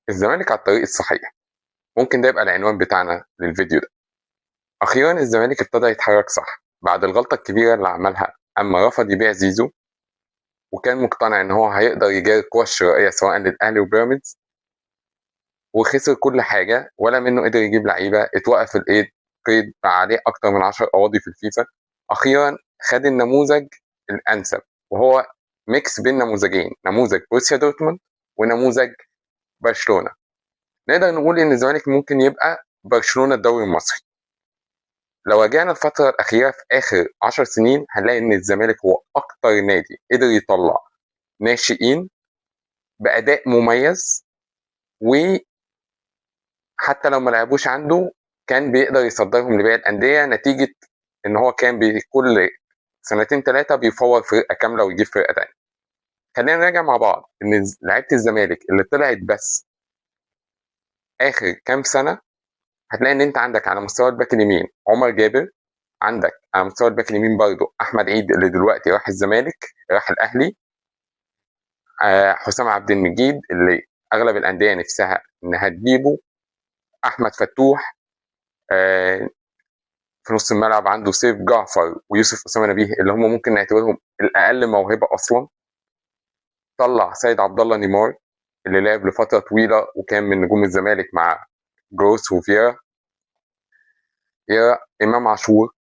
الزمالك على الطريق الصحيح. ممكن ده يبقى العنوان بتاعنا للفيديو ده. أخيرا الزمالك ابتدى يتحرك صح بعد الغلطة الكبيرة اللي عملها أما رفض يبيع زيزو، وكان مقتنع إن هو هيقدر يجاري القوى الشرائية سواء للأهلي وبيراميدز، وخسر كل حاجة ولا منه قدر يجيب لعيبة. اتوقف قيد بقى عليه أكتر من 10 قواضي في الفيفا. أخيرا خد النموذج الأنسب، وهو ميكس بين نموذجين، نموذج بروسيا دورتموند ونموذج برشلونة. نقدر نقول إن الزمالك ممكن يبقى برشلونة الدوري المصري. لو رجعنا الفترة الأخيرة في آخر 10 سنين هنلاقي إن الزمالك هو أكتر نادي قدر يطلع ناشئين بأداء مميز، وحتى لو ما لعبوش عنده كان بيقدر يصدرهم لباقي الأندية، نتيجة إن هو كان كل سنتين ثلاثة بيفور فرقة كاملة ويجيب فرقة تانية. خلينا نراجع مع بعض إن لعيبة الزمالك اللي طلعت بس آخر كام سنة، هتلاقي إن أنت عندك على مستوى الباك اليمين عمر جابر، عندك على مستوى الباك اليمين برضه احمد عيد اللي دلوقتي راح الزمالك، راح الاهلي، حسام عبد المجيد اللي اغلب الانديه نفسها انها تجيبه، احمد فتوح، في نص الملعب عنده سيف جعفر ويوسف اسامه نبيه اللي هم ممكن نعتبرهم الاقل موهبه اصلا. طلع سيد عبد الله نيمار اللي لعب لفتره طويله وكان من نجوم الزمالك مع جروس وفيرا، امام عاشور،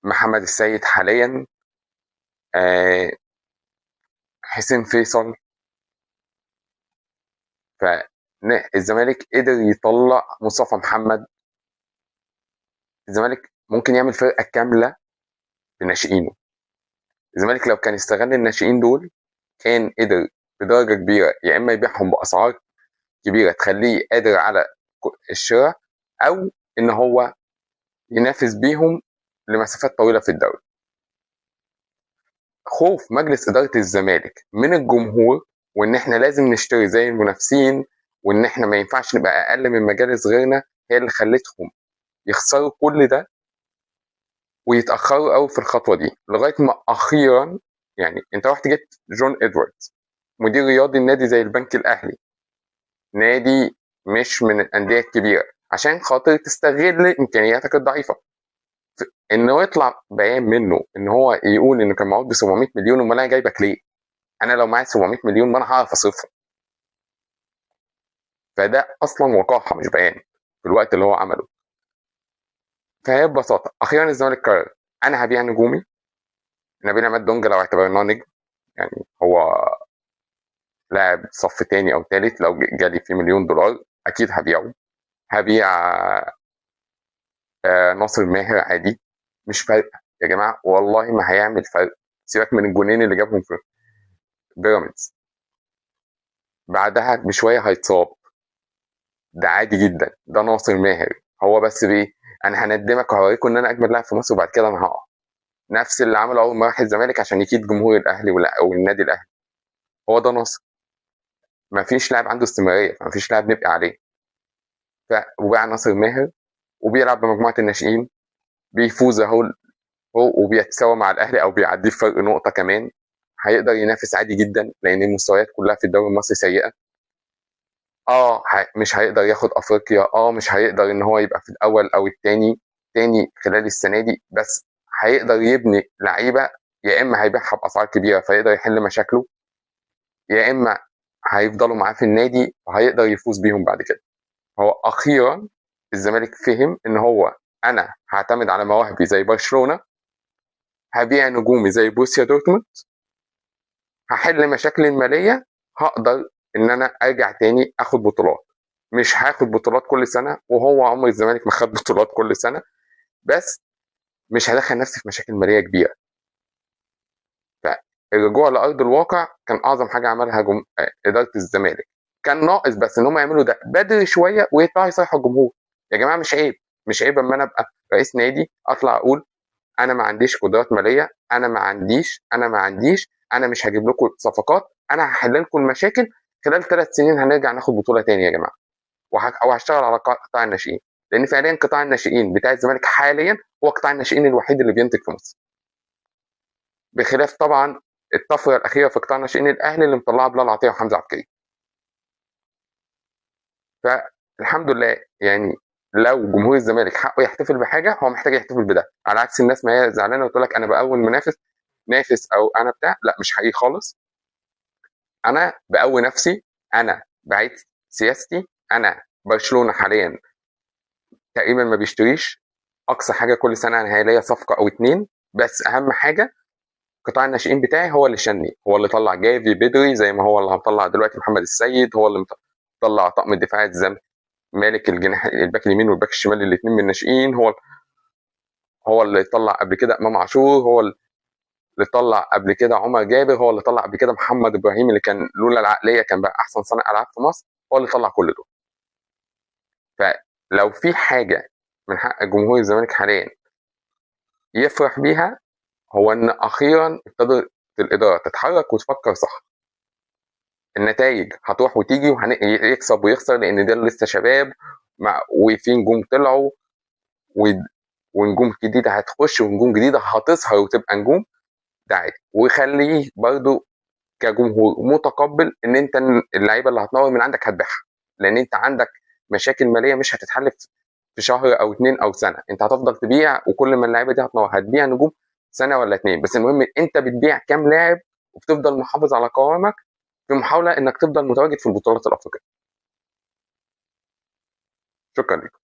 محمد السيد حاليا، حسين فيصل. فالزمالك قدر يطلع مصطفى محمد. الزمالك ممكن يعمل فرقه كامله بناشئينه. الزمالك لو كان استغل الناشئين دول كان قدر بدرجه كبيره يا اما يبيعهم باسعار كبيره تخليه قادر على الشراء، او ان هو ينافس بيهم لمسافات طويله في الدوري. خوف مجلس اداره الزمالك من الجمهور، وان احنا لازم نشتري زي المنافسين، وان احنا ما ينفعش نبقى اقل من مجالس غيرنا، هي اللي خلتهم يخسروا كل ده ويتاخروا قوي في الخطوه دي، لغايه ما اخيرا يعني انت رحت جبت جون ادواردز مدير رياضي النادي زي البنك الاهلي، نادي مش من الانديه الكبيره، عشان خاطر تستغل امكانياتك الضعيفه. انه يطلع بيان منه ان هو يقول انه كان معود ب 700 مليون، امال انا جايبك ليه؟ انا لو معايا 700 مليون ما انا هعرف اصرفهم. فده اصلا وقاحه مش بيان في الوقت اللي هو عمله. فهي ببساطه اخيرا الزمالك قرر انا هبيع نجومي. نبيل عماد دونجا لو اعتبرناه نجم، يعني هو لاعب صف تاني او تالت، لو جالي فيه مليون دولار اكيد هبيعه. هبيع ناصر ماهر عادي، مش فارقه يا جماعه، والله ما هيعمل فرق. سيبك من الجونين اللي جابهم في بيراميدز، بعدها بشويه هيتصاب، ده عادي جدا، ده ناصر ماهر. هو بس بايه؟ انا هندمك وهوريكم ان انا اجمد لاعب في مصر وبعد كده انا هقع. نفس اللي عمله اول ما راح الزمالك عشان يكيد جمهور الاهلي والنادي الاهلي. هو ده ناصر. ما فيش لاعب عنده استمراريه، ما فيش لاعب نبقى عليه. وباع ناصر ماهر وبيلعب بمجموعه الناشئين، بيفوز اهو هو وبيتساوى مع الاهلي او بيعديه فرق نقطه كمان. هيقدر ينافس عادي جدا لان المستويات كلها في الدوري المصري سيئه. مش هيقدر ياخد افريقيا، مش هيقدر ان هو يبقى في الاول او الثاني تاني خلال السنه دي، بس هيقدر يبني لعيبه، يا اما هيبيعها باسعار كبيره فيقدر يحل مشاكله، يا اما هيفضلوا معاه في النادي وهيقدر يفوز بيهم بعد كده. هو اخيرا الزمالك فهم ان هو انا هعتمد على مواهبي زي برشلونه، هبيع نجومي زي بوسيا دورتموند، هحل مشاكل الماليه، هقدر ان انا ارجع تاني اخد بطولات. مش هاخد بطولات كل سنه، وهو عمر الزمالك ما خد بطولات كل سنه، بس مش هدخل نفسي في مشاكل ماليه كبيره. فالرجوع لارض الواقع كان اعظم حاجه عملها اداره الزمالك. كان ناقص بس ان هم يعملوا ده بدري شويه ويطلعوا يصيحوا الجمهور. يا جماعه مش عيب، مش عيب اما انا ابقى رئيس نادي اطلع اقول انا ما عنديش قدرات ماليه، انا ما عنديش، انا مش هجيب لكم صفقات، انا هحل لكم المشاكل، خلال 3 سنين هنرجع ناخد بطوله تاني يا جماعه. وهشتغل على قطاع الناشئين، لان فعليا قطاع الناشئين بتاع الزمالك حاليا هو قطاع الناشئين الوحيد اللي بينتج في مصر، بخلاف طبعا الطفره الاخيره في قطاع الناشئين الاهلي اللي مطلعه بلال عطيه وحمزه عبد الكريم. فالحمد لله يعني لو جمهور الزمالك حقه يحتفل بحاجه هو محتاج يحتفل بده، على عكس الناس ما هي زعلانه وتقول لك انا باول منافس نافس او انا بتاع. لا، مش حقيقي خالص. انا بقوي نفسي، انا بعيد سياستي. انا برشلونه حاليا تقريبا ما بيشتريش، اقصى حاجه كل سنه انا هي ليا صفقه او اتنين. بس اهم حاجه قطاع الناشئين بتاعي هو اللي شني، هو اللي طلع جافي بدري زي ما هو اللي هطلع دلوقتي محمد السيد، هو اللي مطلع طقم الدفاع الزم مالك الجناح الباك اليمين والباك الشمال الاثنين من الناشئين، هو اللي طلع قبل كده امام عاشور، هو اللي طلع قبل كده عمر جابر، هو اللي طلع قبل كده محمد ابراهيم اللي كان لولا العقليه كان بقى احسن صانع العاب في مصر. هو اللي طلع كل دول. فلو في حاجه من حق جمهور الزمالك حاليا يفرح بيها، هو ان اخيرا ابتدت الاداره تتحرك وتفكر صح. النتائج هتروح وتيجي ويكسب ويخسر لان ده لسه شباب، وفي نجوم طلعوا ونجوم جديده هتخش ونجوم جديده هتظهر وتبقى نجوم. ده عادي، وخليه برضو كجمهور متقبل ان انت اللعيبه اللي هتنور من عندك هتبيعها، لان انت عندك مشاكل ماليه مش هتتحل في شهر او اتنين او سنه. انت هتفضل تبيع، وكل ما اللعيبه دي هتنور هتبيع نجوم سنه ولا اتنين. بس المهم انت بتبيع كام لاعب وبتفضل محافظ على قوامك في محاوله انك تفضل متواجد في البطولات الافريقيه. شكرا لك.